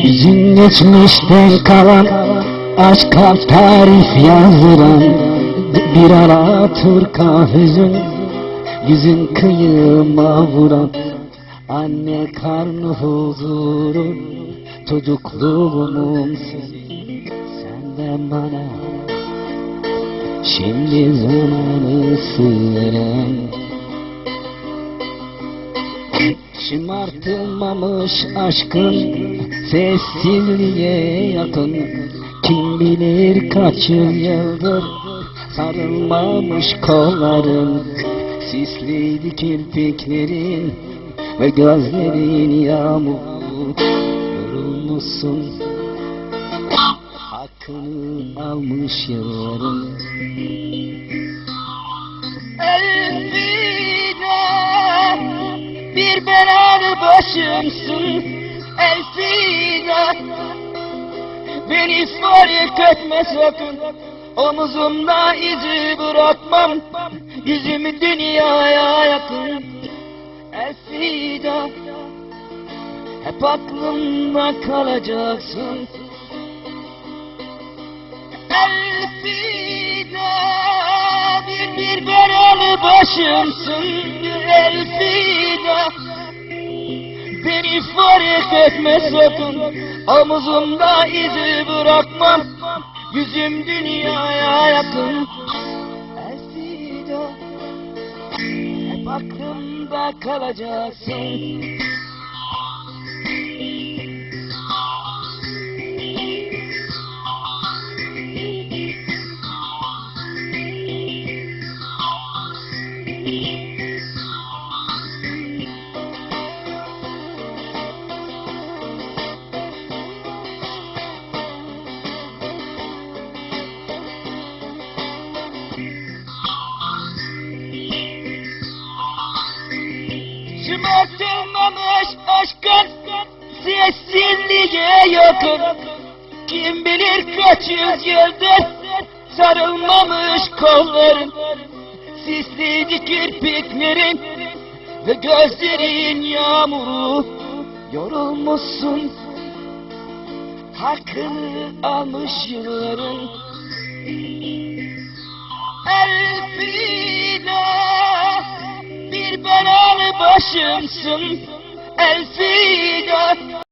Bizim geçmişten kalan aşka tarif yazdıran bir Alaturka hüzün, yüzün kıyıma vuran anne karnı huzuru, çocukluğumun sözü senden bana. Şimdi zamanı süren şımartılmamış aşkın sessizliğe yakın, kim bilir kaç yıldır sarılmamış kolların, sisliydi kirpiklerin ve gözlerin yağmur. Yorulmuşsun, hakkını almış yılların. Elfide bir belalı başımsın Elfide, beni fark etme sakın, omuzumda izi bırakmam, yüzümü dünyaya yakın. Elfide, hep aklımda kalacaksın. Elfide, bir belalı başımsın Elfide, beni fark etme sakın, omuzumda izi bırakmam, yüzüm dünyaya yakın. Elfide, hep aklımda kalacaksın. Şımartılmamış aşkın sessizliğe yakın, kim bilir kaç yüzyıldır sarılmamış kolların, sisliydi kirpiklerin ve gözlerin yağmuru. Yorulmuşsun, hakkını almış yılların. Elfide, bir belalı başımsın Elfide.